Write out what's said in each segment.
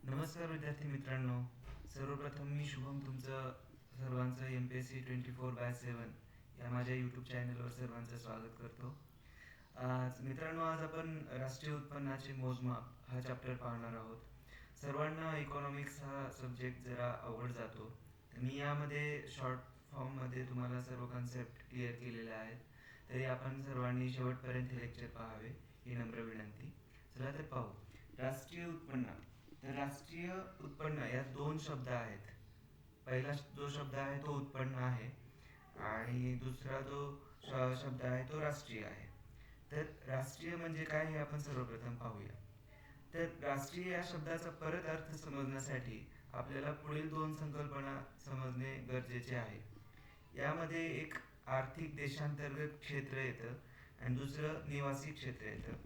नमस्कार विद्यार्थी मित्रांनो. सर्वप्रथम मी शुभम तुमचं सर्वांचं MPSC 24/7 या माझ्या यूट्यूब चॅनलवर सर्वांचं स्वागत करतो. मित्रांनो, आज आपण राष्ट्रीय उत्पन्नाचे मोजमाप हा चॅप्टर पाहणार आहोत. सर्वांना इकॉनॉमिक्स हा सब्जेक्ट जरा अवघड जातो, तर मी यामध्ये शॉर्ट फॉर्ममध्ये तुम्हाला सर्व कन्सेप्ट क्लिअर केलेल्या आहेत. तरी आपण सर्वांनी शेवटपर्यंत हे लेक्चर पाहावे ही नम्र विनंती. चला तर पाहू. राष्ट्रीय उत्पन्न. तर राष्ट्रीय उत्पन्न यात दोन शब्द आहेत. पहिला जो शब्द आहे तो उत्पन्न आहे आणि दुसरा जो शब्द आहे तो राष्ट्रीय आहे. तर राष्ट्रीय म्हणजे काय हे आपण सर्वप्रथम पाहूया. तर राष्ट्रीय या शब्दाचा परत अर्थ समजण्यासाठी आपल्याला पुढील दोन संकल्पना समजणे गरजेचे आहे. यामध्ये एक आर्थिक देशांतर्गत क्षेत्र येतं आणि दुसरं निवासी क्षेत्र येतं.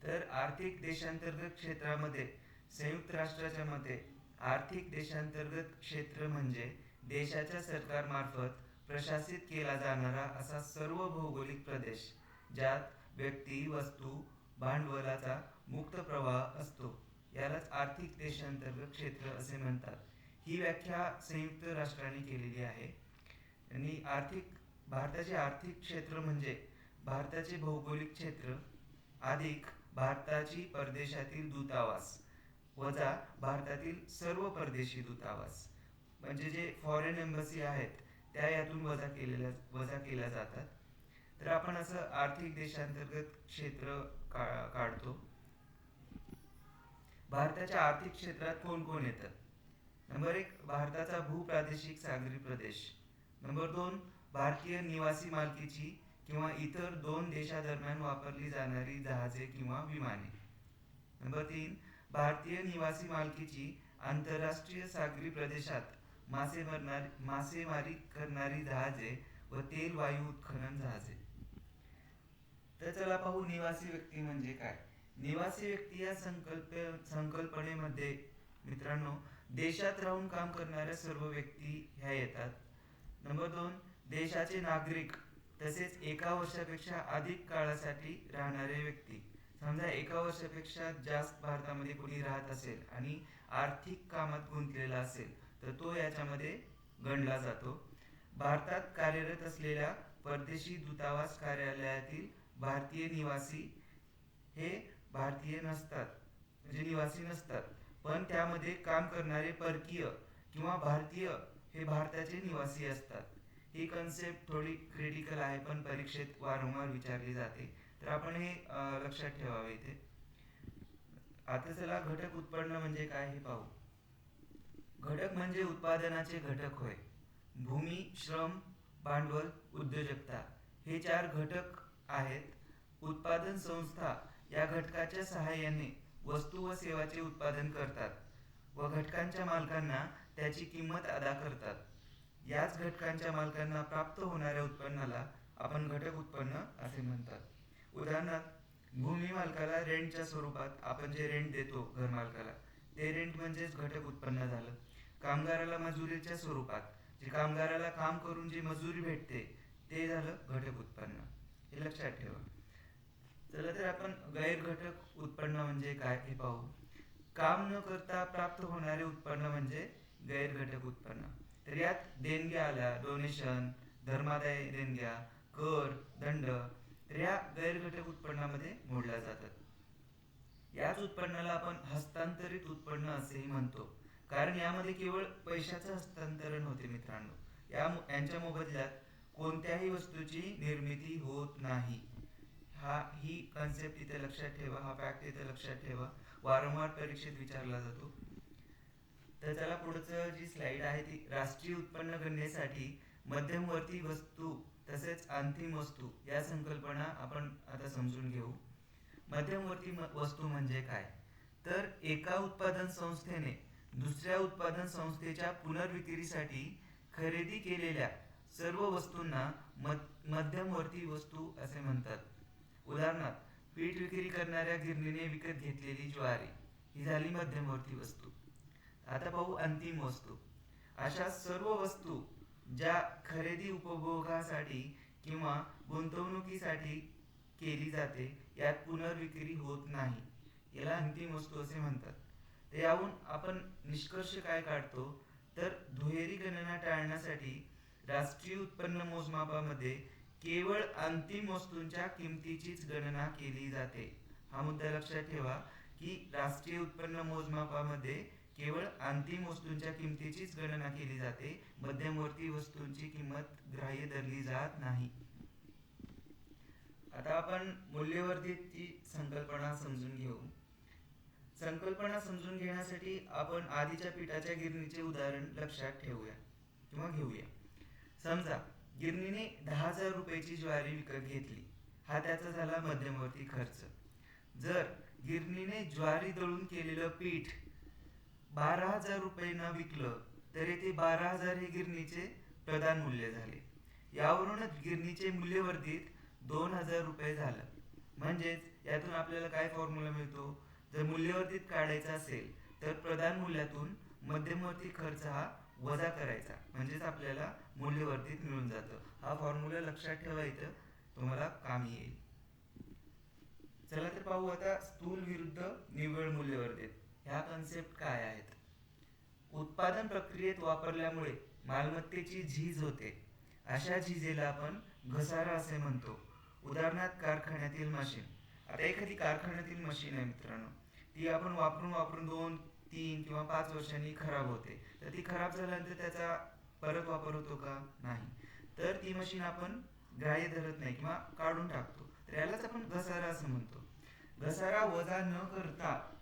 तर आर्थिक देशांतर्गत क्षेत्रामध्ये संयुक्त राष्ट्राच्या मते आर्थिक देशांतर्गत क्षेत्र म्हणजे देशाच्या सरकारमार्फत प्रशासित केला जाणारा असा सर्व भौगोलिक प्रदेश ज्यात व्यक्ती, वस्तू, भांडवलाचा मुक्त प्रवाह असतो, यालाच आर्थिक देशांतर्गत क्षेत्र असे म्हणतात. ही व्याख्या संयुक्त राष्ट्राने केलेली आहे. आणि भारताचे आर्थिक क्षेत्र म्हणजे भारताचे भौगोलिक क्षेत्र अधिक भारताची परदेशातील दूतावास वजा भारतातील सर्व परदेशी दूतावास, म्हणजे जे फॉरेन एम्बसी आहेत त्या यातून वजा केल्या जातात. तर आपण असं आर्थिक देशांतर्गत क्षेत्र काढतो. भारताच्या आर्थिक क्षेत्रात कोण कोण येतं? नंबर 1 भारताचा भूप्रादेशिक सागरी प्रदेश. नंबर 2 भारतीय निवासी मालकीची किंवा इतर दोन देशादरम्यान वापरली जाणारी जहाजे किंवा विमाने. नंबर 3 भारतीय निवासी मालकीची आंतरराष्ट्रीय सागरी प्रदेशात मासेमारी करणारी जहाजे व तेल वायू उत्खनन जहाजे. तर चला पाहू निवासी व्यक्ती म्हणजे काय. निवासी व्यक्ती या संकल्पनेमध्ये मित्रांनो देशात राहून काम करणाऱ्या सर्व व्यक्ती ह्या येतात. नंबर 2 देशाचे नागरिक तसेच एका वर्षापेक्षा अधिक काळासाठी राहणारे व्यक्ती. समजा एका वर्षापेक्षा जास्त भारतामध्ये कोणी राहत असेल आणि आर्थिक कामात गुंतलेला असेल तर तो याच्यामध्ये गणला जातो. भारतात कार्यरत असलेल्या परदेशी दूतावास कार्यालयातील भारतीय निवासी हे भारतीय नसतात, म्हणजे निवासी नसतात, पण त्यामध्ये काम करणारे परकीय किंवा भारतीय हे भारताचे निवासी असतात. ही कन्सेप्ट थोडी क्रिटिकल आहे, पण परीक्षेत वारंवार विचारली जाते, तर आपण हे लक्षात ठेवावे इथे. आता चला घटक उत्पन्न म्हणजे काय हे पाहू. घटक म्हणजे उत्पादनाचे घटक होय. भूमी, श्रम, भांडवल, उद्योजकता हे 4 घटक आहेत. उत्पादन संस्था या घटकाच्या सहाय्याने वस्तू व सेवाचे उत्पादन करतात व घटकांच्या मालकांना त्याची किंमत अदा करतात. याच घटकांच्या मालकांना प्राप्त होणाऱ्या उत्पन्नाला आपण घटक उत्पन्न असे म्हणतात. उदाहरणार्थ भूमी मालकाला रेंटच्या स्वरूपात आपण जे रेंट देतो घर मालकाला ते रेंट म्हणजेच घटक उत्पन्न झालं. कामगाराला मजुरीच्या स्वरूपात जे कामगाराला काम करून जी मजुरी भेटते ते झालं घटक उत्पन्न. हे लक्षात ठेवा. चला तर आपण गैर घटक उत्पन्न म्हणजे काय हे पाहू. काम न करता प्राप्त होणारे उत्पन्न म्हणजे गैर घटक उत्पन्न. तर यात देणग्या आल्या, डोनेशन, धर्मादाय देणग्या, कर, दंड, तर या गैर घटक उत्पन्नामध्ये मोडल्या जातात. याच उत्पन्नाला आपण हस्तांतरित उत्पन्न असेही म्हणतो, कारण यामध्ये केवळ पैशाचं हस्तांतरण होते मित्रांनो. यांच्या मोबदल्यात कोणत्याही वस्तूची निर्मिती होत नाही. ही कन्सेप्ट इथे लक्षात ठेवा, हा फॅक्ट इथे लक्षात ठेवा, वारंवार परीक्षेत विचारला जातो. तर चला पुढचं जी स्लाइड आहे ती राष्ट्रीय उत्पन्न गणनेसाठी मध्यमवर्ती वस्तू तसेच अंतिम वस्तू या संकल्पना आपण आता समजून घेऊ. मध्यमवर्ती वस्तू म्हणजे काय. तर एका उत्पादन संस्थेने दुसऱ्या उत्पादन संस्थेच्या पुनर्विक्रीसाठी खरेदी केलेल्या सर्व वस्तूंना मध्यमवर्ती वस्तू असे म्हणतात. उदाहरणार्थ पीठ विक्री करणाऱ्या गिरणीने विकत घेतलेली ज्वारी ही झाली मध्यमवर्ती वस्तू. आता पाहू अंतिम वस्तू. अशा सर्व वस्तू ज्या खरेदी उपभोगासाठी किंवा गुंतवणुकीसाठी केली जाते, यात पुनर्विक्री होत नाही, याला अंतिम वस्तू असे म्हणतात. तर याहून आपण निष्कर्ष काय काढतो, तर दुहेरी गणना टाळण्यासाठी राष्ट्रीय उत्पन्न मोजमापामध्ये केवळ अंतिम वस्तूंच्या किमतीचीच गणना केली जाते. हा मुद्दा लक्षात ठेवा की राष्ट्रीय उत्पन्न मोजमापामध्ये केवळ अंतिम वस्तूंच्या किमतीचीच गणना केली जाते, मध्यमवर्ती वस्तूंची किंमत ग्राह्य धरली जात नाही. आता आपण मूल्यवर्धितची संकल्पना समजून घेऊ. संकल्पना समजून घेण्यासाठी आपण आधीच्या पिठाच्या गिरणीचे उदाहरण लक्षात ठेवूया किंवा घेऊया. समजा गिरणीने 10,000 रुपयाची ज्वारी विकत घेतली, हा त्याचा झाला मध्यमवर्ती खर्च. जर गिरणीने ज्वारी दळून केलेलं पीठ 12,000 रुपयांना विकलं, तर येथे 12,000 हे गिरणीचे प्रधान मूल्य झाले. यावरूनच गिरणीचे मूल्यवर्धित 2,000 रुपये झालं. म्हणजेच यातून आपल्याला काय फॉर्म्युला मिळतो, जर मूल्यवर्धित काढायचा असेल तर प्रधान मूल्यातून मध्यमवर्ती खर्च हा वजा करायचा, म्हणजेच आपल्याला मूल्यवर्धित मिळून जातं. हा फॉर्म्युला लक्षात ठेवा, इथं तुम्हाला कामी येईल. चला तर पाहू आता स्थूल विरुद्ध निव्वळ मूल्यवर्धित ह्या कन्सेप्ट काय आहेत. उत्पादन प्रक्रियेत वापरल्यामुळे मालमत्तेची झीज होते, अशा झीजेला आपण घसारा असे म्हणतो. उदाहरणार्थ कारखान्यातील मशीन. आता एखादी कारखान्यातील मशीन आहे मित्रांनो, ती आपण वापरून वापरून 2, 3 किंवा 5 वर्षांनी खराब होते. तर ती खराब झाल्यानंतर त्याचा परत वापर होतो का? नाही. तर ती मशीन आपण ग्राह्य धरत नाही किंवा काढून टाकतो, तर यालाच आपण घसारा असं म्हणतो. घसारा वजा न करता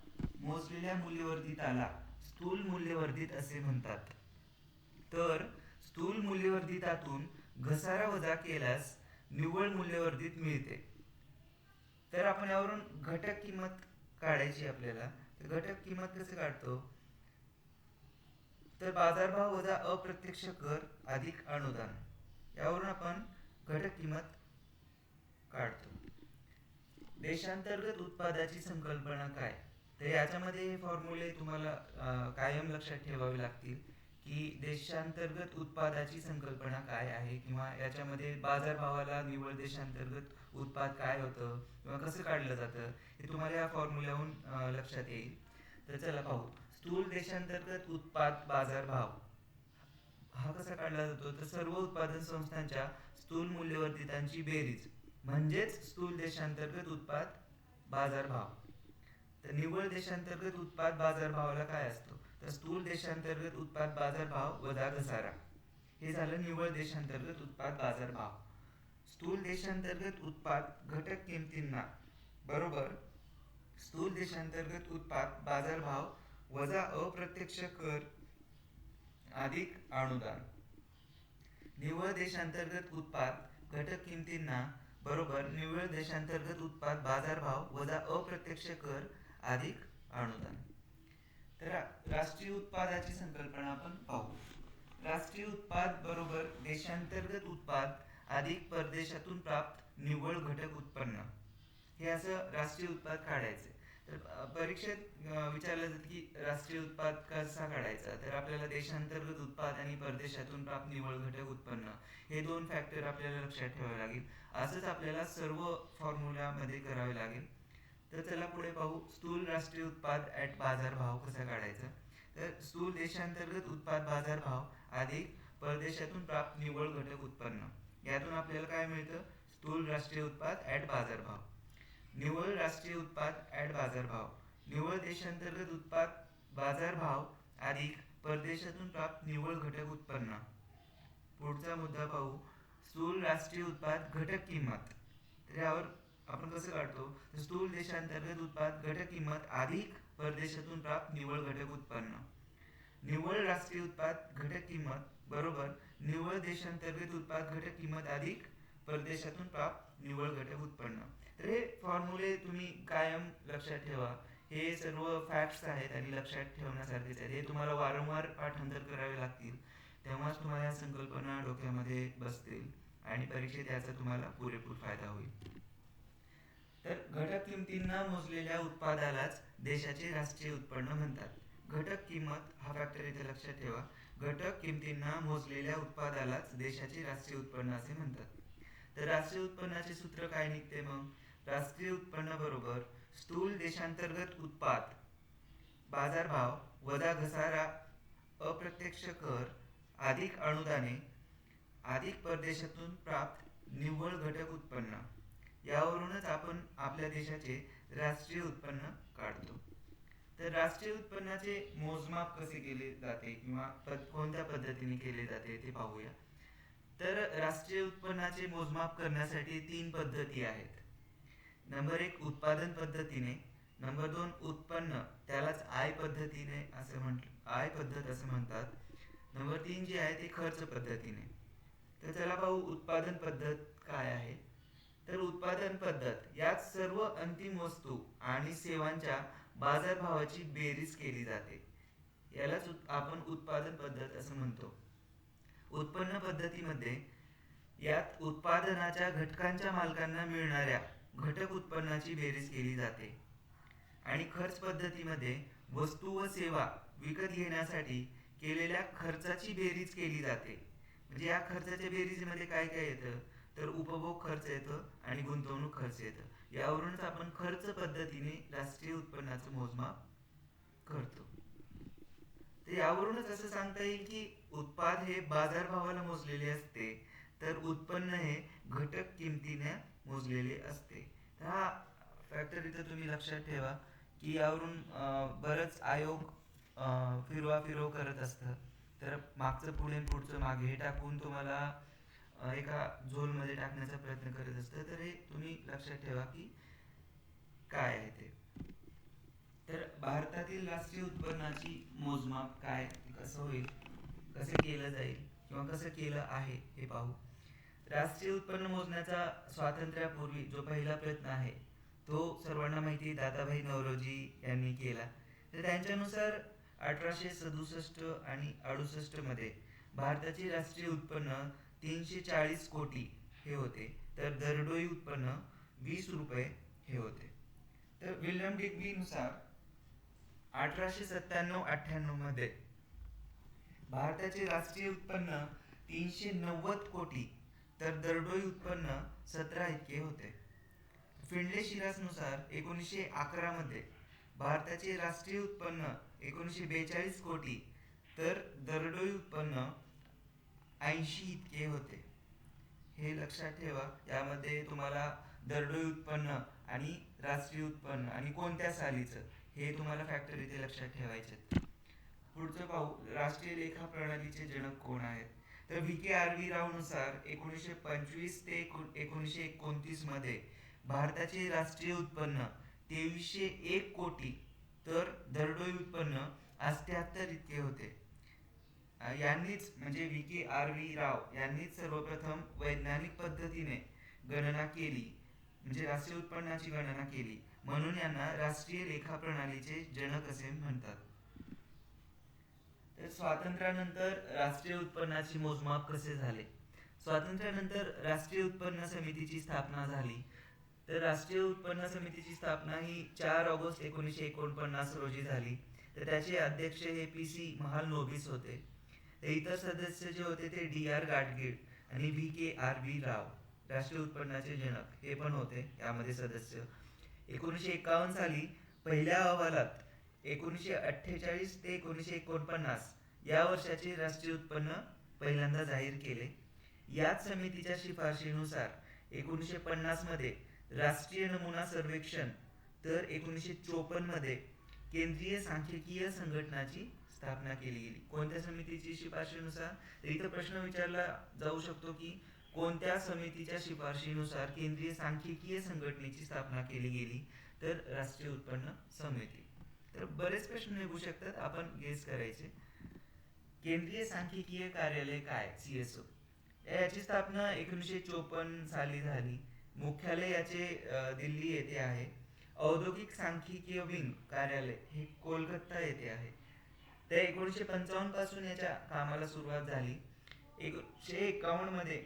मोजलेल्या मूल्यवर्धिताला स्थूल मूल्यवर्धित असे म्हणतात. तर स्थूल मूल्यवर्धितातून घसारा वजा केल्यास निव्वळ मूल्यवर्धित मिळते. तर आपण यावरून घटक किंमत काढायची आपल्याला. तर घटक किंमत कसे काढतो, तर बाजारभाव वजा अप्रत्यक्ष कर अधिक अनुदान, यावरून आपण घटक किंमत काढतो. देशांतर्गत उत्पादाची संकल्पना काय, तर याच्यामध्ये हे फॉर्म्युले तुम्हाला कायम लक्षात ठेवावे लागतील की देशांतर्गत उत्पादाची संकल्पना काय आहे, किंवा याच्यामध्ये बाजारभावाला निव्वळ देशांतर्गत उत्पाद काय होतं किंवा कसं काढलं जातं, हे तुम्हाला या फॉर्म्युल्याहून लक्षात येईल. तर चला पाहू. स्थूल देशांतर्गत उत्पाद बाजारभाव हा कसा काढला जातो, तर सर्व उत्पादन संस्थांच्या स्थूल मूल्यवर्धितांची बेरीज म्हणजेच स्थूल देशांतर्गत उत्पाद बाजारभाव. तर निव्वळ देशांतर्गत उत्पाद बाजारभावाला काय असतो, तर स्थूल देशांतर्गत उत्पाद बाजारभाव वजा घसारा, हे झालं निव्वळ देशांतर्गत उत्पाद बाजारभाव. स्थूल देशांतर्गत उत्पाद घटक किमतींना बरोबर स्थूल देशांतर्गत उत्पाद बाजारभाव वजा अप्रत्यक्ष कर अधिक अनुदान. निव्वळ देशांतर्गत उत्पाद घटक किमतींना बरोबर निव्वळ देशांतर्गत उत्पाद बाजारभाव वजा अप्रत्यक्ष कर अधिक अनुदान. तर राष्ट्रीय उत्पादाची संकल्पना आपण पाहू. राष्ट्रीय उत्पाद बरोबर देशांतर्गत उत्पाद अधिक परदेशातून प्राप्त निव्वळ घटक उत्पन्न, हे असं राष्ट्रीय उत्पाद काढायचे. तर परीक्षेत विचारलं जातं की राष्ट्रीय उत्पाद कसा काढायचा, तर आपल्याला देशांतर्गत उत्पाद आणि परदेशातून प्राप्त निव्वळ घटक उत्पन्न हे 2 फॅक्टर आपल्याला लक्षात ठेवावे लागेल. असंच आपल्याला सर्व फॉर्म्युल्यामध्ये करावे लागेल. तर चला पुढे पाहू. स्थूल राष्ट्रीय उत्पाद ॲट बाजारभाव कसा काढायचा, तर स्थूल देशांतर्गत उत्पाद बाजारभाव अधिक परदेशातून प्राप्त निव्वळ घटक उत्पन्न, यातून आपल्याला काय मिळतं, स्थूल राष्ट्रीय उत्पाद ॲट बाजारभाव. निव्वळ राष्ट्रीय उत्पाद ॲट बाजारभाव निव्वळ देशांतर्गत उत्पाद बाजारभाव अधिक परदेशातून प्राप्त निव्वळ घटक उत्पन्न. पुढचा मुद्दा पाहू. स्थूल राष्ट्रीय उत्पाद घटक किंमत. तर यावर आपण कसं काढतो, तर स्थूल देशांतर्गत उत्पाद घटक किंमत अधिक परदेशातून प्राप्त निव्वळ घटक उत्पन्न. निव्वळ राष्ट्रीय उत्पाद घटक किंमत बरोबर निव्वळ देशांतर्गत उत्पाद घटक किंमत अधिक परदेशातून प्राप्त निव्वळ घटक उत्पन्न. तर हे फॉर्म्युले तुम्ही कायम लक्षात ठेवा. हे सर्व फॅक्ट्स आहेत आणि लक्षात ठेवण्यासारखेच आहेत. हे तुम्हाला वारंवार पाठांतर करावे लागतील, तेव्हाच तुम्हाला या संकल्पना डोक्यामध्ये बसतील आणि परीक्षेत याचा तुम्हाला पुरेपूर फायदा होईल. तर घटक किमतींना मोजलेल्या उत्पादालाच देशाचे राष्ट्रीय उत्पन्न म्हणतात. घटक किंमत हा फॅक्टर इथे लक्षात ठेवा. घटक किमतींना मोजलेल्या उत्पादालाच देशाचे राष्ट्रीय उत्पन्न असे म्हणतात. तर राष्ट्रीय उत्पन्नाचे सूत्र काय निघते मग? राष्ट्रीय उत्पन्न बरोबर स्थूल देशांतर्गत उत्पाद बाजारभाव वजा घसारा अप्रत्यक्ष कर अधिक अनुदाने अधिक परदेशातून प्राप्त निव्वळ घटक उत्पन्न. यावरूनच आपण आपल्या देशाचे राष्ट्रीय उत्पन्न काढतो. तर राष्ट्रीय उत्पन्नाचे मोजमाप कसे केले जाते किंवा कोणत्या पद्धतीने केले जाते ते पाहूया. तर राष्ट्रीय उत्पन्नाचे मोजमाप करण्यासाठी 3 पद्धती आहेत. नंबर 1 उत्पादन पद्धतीने, नंबर 2 उत्पन्न, त्यालाच आय पद्धतीने आय पद्धत असं म्हणतात. नंबर 3 जी आहे ती खर्च पद्धतीने. तर चला पाहू उत्पादन पद्धत काय आहे. तर उत्पादन पद्धत यात सर्व अंतिम वस्तू आणि सेवांच्या बाजारभावाची बेरीज केली जाते. यालाच आपण उत्पादन पद्धत असं म्हणतो. उत्पन्न पद्धतीमध्ये यात उत्पादनाच्या घटकांच्या मालकांना मिळणाऱ्या घटक उत्पन्नाची बेरीज केली जाते. आणि खर्च पद्धतीमध्ये वस्तू व सेवा विकत घेण्यासाठी केलेल्या खर्चाची बेरीज केली जाते. म्हणजे या खर्चाच्या बेरीजमध्ये काय काय येतं? तर उपभोग खर्च येतं आणि गुंतवणूक खर्च येतं. यावरूनच आपण खर्च पद्धतीने राष्ट्रीय उत्पन्नाचं मोजमाप करतो. तर यावरूनच असं सांगता येईल की उत्पाद हे बाजारभावाला मोजलेले असते, तर उत्पन्न हे घटक किमतीने मोजलेले असते. तर हा फॅक्टर इथं तुम्ही लक्षात ठेवा की यावरून बरंच आयोग फिरवा करत असतं. तर मागचं पुढे पुढचं मागे हे टाकून तुम्हाला एका झोलमध्ये टाकण्याचा प्रयत्न करत असतं. तर हे तुम्ही लक्षात ठेवा की काय आहे ते. तर भारतातील राष्ट्रीय उत्पन्नाची मोजमाप काय कसं होईल, कसं केलं जाईल किंवा कसं केलं आहे हे पाहू. राष्ट्रीय उत्पन्न मोजण्याचा स्वातंत्र्यापूर्वी जो पहिला प्रयत्न आहे तो सर्वांना माहिती दादाभाई नौरोजी यांनी केला. तर त्यांच्यानुसार 1867 आणि 68 मध्ये भारताचे राष्ट्रीय उत्पन्न 340 कोटी हे होते, तर दरडोई उत्पन्न 20 रुपये हे होते. तर विल्यम डिग्बी नुसार 1897-98 मध्ये भारताचे राष्ट्रीय उत्पन्न 390 कोटी तर दरडोई उत्पन्न 17 इतके होते. फिंडले शिरास नुसार 1911 मध्ये भारताचे राष्ट्रीय उत्पन्न 1942 कोटी तर दरडोई उत्पन्न 80 इतके होते. हे लक्षात ठेवा. यामध्ये तुम्हाला दरडोई उत्पन्न आणि राष्ट्रीय उत्पन्न आणि कोणत्या सालीचं हे तुम्हाला फॅक्टर इथे लक्षात ठेवायचे. पुढचं पाहू. राष्ट्रीय लेखा प्रणालीचे जनक कोण आहेत? तर VKRV राव नुसार 1925 ते 1929 मध्ये भारताचे राष्ट्रीय उत्पन्न 2301 कोटी तर दरडोई उत्पन्न 78 इतके होते. यांनीच म्हणजे VKRV राव यांनीच सर्वप्रथम वैज्ञानिक पद्धतीने गणना केली, म्हणजे राष्ट्रीय उत्पन्नाची गणना केली, म्हणून यांना राष्ट्रीय लेखा प्रणालीचे जनक असे म्हणतात. तर स्वातंत्र्यानंतर राष्ट्रीय उत्पन्नाची मोजमाप कसे झाले? स्वातंत्र्यानंतर राष्ट्रीय उत्पन्न समितीची स्थापना झाली. तर राष्ट्रीय उत्पन्न समितीची स्थापना ही 4 ऑगस्ट 1949 रोजी झाली. तर त्याचे अध्यक्ष हे PC महालनोबिस होते. तर इतर सदस्य जे होते ते DR गाडगीळ आणि VKRV राव राष्ट्रीय उत्पन्नाचे जनक हे पण होते यामध्ये सदस्य. 1951 साली पहिल्या अहवालात 1948 ते 1949 या वर्षाचे राष्ट्रीय उत्पन्न पहिल्यांदा जाहीर केले. याच समितीच्या शिफारशीनुसार 1950 मध्ये राष्ट्रीय नमुना सर्वेक्षण तर 1954 मध्ये केंद्रीय सांख्यिकीय संघटनाची स्थापना केली गेली. कोणत्या समितीची शिफारशीनुसार? तर इथं प्रश्न विचारला जाऊ शकतो की कोणत्या समितीच्या शिफारशीनुसार केंद्रीय सांख्यिकीय संघटनेची स्थापना केली गेली? तर राष्ट्रीय उत्पन्न समिती. तर बरेच प्रश्न निघू शकतात, आपण गेस करायचे. केंद्रीय सांख्यिकीय कार्यालय काय? CSO. याची स्थापना 1954 साली झाली. मुख्यालय याचे दिल्ली येथे आहे. औद्योगिक सांख्यिकीय विंग कार्यालय हे कोलकाता येथे आहे. त्या 1955 पासून याच्या कामाला सुरुवात झाली. 1951 मध्ये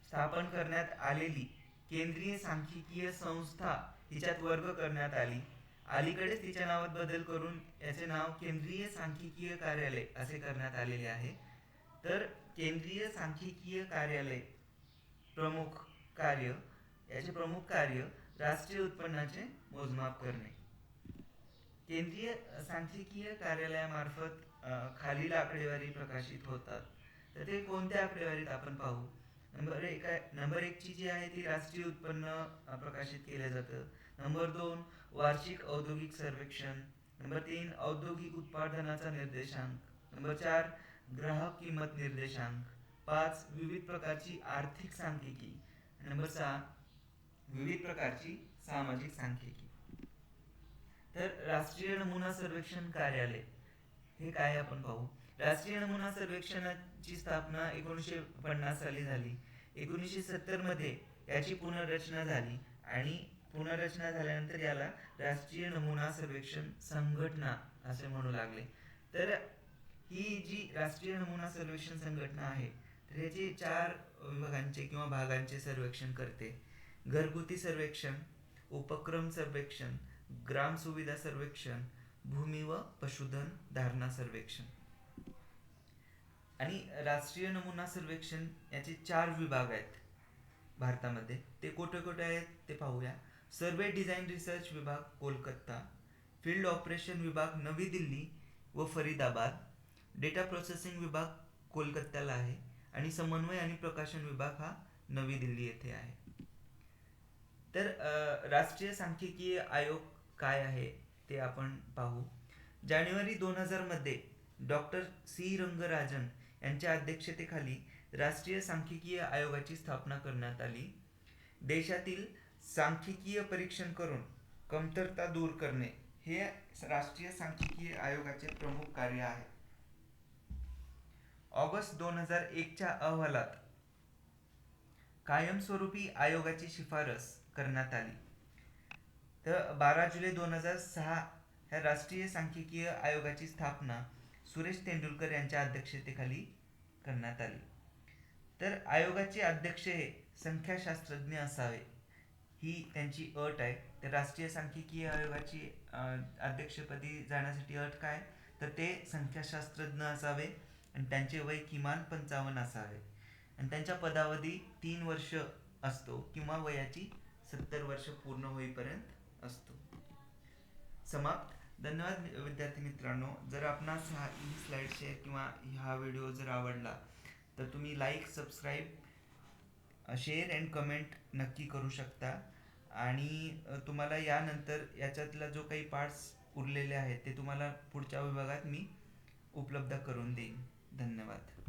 स्थापन करण्यात आलेली केंद्रीय सांख्यिकीय संस्था हिच्यात वर्ग करण्यात आली अलीकडेच तिच्या नावात बदल करून याचे नाव केंद्रीय सांख्यिकीय कार्यालय असे करण्यात आलेले आहे. तर केंद्रीय सांख्यिकीय कार्यालय प्रमुख कार्य याचे प्रमुख कार्य राष्ट्रीय उत्पन्नाचे मोजमाप करणे. केंद्रीय सांख्यिकीय कार्यालयामार्फत खालील आकडेवारी प्रकाशित होतात. तर ते कोणत्या आकडेवारीत आपण पाहू. नंबर एक ची जी आहे ती राष्ट्रीय उत्पन्न प्रकाशित केलं जातं. नंबर 2 वार्षिक औद्योगिक सर्वेक्षण. नंबर 3 औद्योगिक उत्पादनाचा निर्देशांक. नंबर 4 ग्राहक किंमत निर्देशांक. 5 विविध प्रकारची आर्थिक सांख्यिकी. नंबर 6 विविध प्रकारची सामाजिक सांख्यिकी. तर राष्ट्रीय नमुना सर्वेक्षण कार्यालय हे काय आपण पाहू. राष्ट्रीय नमुना सर्वेक्षणाची स्थापना 1950 साली झाली. 1970 मध्ये याची पुनर्रचना झाली आणि पुनर्रचना झाल्यानंतर याला राष्ट्रीय नमुना सर्वेक्षण संघटना असे म्हणू लागले. तर ही जी राष्ट्रीय नमुना सर्वेक्षण संघटना आहे तर याचे 4 विभागांचे किंवा भागांचे सर्वेक्षण करते. घरगुती सर्वेक्षण, उपक्रम सर्वेक्षण, ग्राम सुविधा सर्वेक्षण, भूमी व पशुधन धारणा सर्वेक्षण. आणि राष्ट्रीय नमुना सर्वेक्षण याचे 4 विभाग आहेत भारतामध्ये. ते कोठे कोठे आहेत ते पाहूया. सर्वे डिझाईन रिसर्च विभाग कोलकाता, फील्ड ऑपरेशन विभाग नवी दिल्ली व फरीदाबाद, डेटा प्रोसेसिंग विभाग कोलकात्याला आहे आणि समन्वय आणि प्रकाशन विभाग हा नवी दिल्ली येथे आहे. तर राष्ट्रीय सांख्यिकीय आयोग काय आहे ते आपण पाहू. जानेवारी 2000 मध्ये डॉक्टर सी रंगराजन यांच्या अध्यक्षतेखाली राष्ट्रीय सांख्यिकीय आयोगाची स्थापना करण्यात आली. देशातील सांख्यिकीय परीक्षण करून कमतरता दूर करणे हे राष्ट्रीय सांख्यिकीय आयोगाचे प्रमुख कार्य आहे. ऑगस्ट 2001 च्या अहवालात कायमस्वरूपी आयोगाची शिफारस करण्यात आली. तर 12 जुलै 2006 ह्या राष्ट्रीय सांख्यिकीय आयोगाची स्थापना सुरेश तेंडुलकर यांच्या अध्यक्षतेखाली करण्यात आली. तर आयोगाचे अध्यक्ष हे संख्याशास्त्रज्ञ असावे ही त्यांची अट आहे. तर राष्ट्रीय सांख्यिकीय आयोगाची अध्यक्षपदी जाण्यासाठी अट काय तर ते संख्याशास्त्रज्ञ असावे आणि त्यांचे वय किमान 55 असावे आणि त्यांच्या पदावधी 3 वर्ष असतो किंवा वयाची 70 वर्ष पूर्ण होईपर्यंत असतो. समाप्त. धन्यवाद विद्यार्थी मित्रांनो. जर आपणास ही स्लाइड शेअर किंवा हा व्हिडिओ जर आवडला तर तुम्ही like, subscribe, share and comment नक्की करू शकता. आणि तुम्हाला यानंतर याच्यातला जो काही पार्ट्स उरलेले आहेत ते तुम्हाला पुढच्या विभागात मी उपलब्ध करून देईन. धन्यवाद.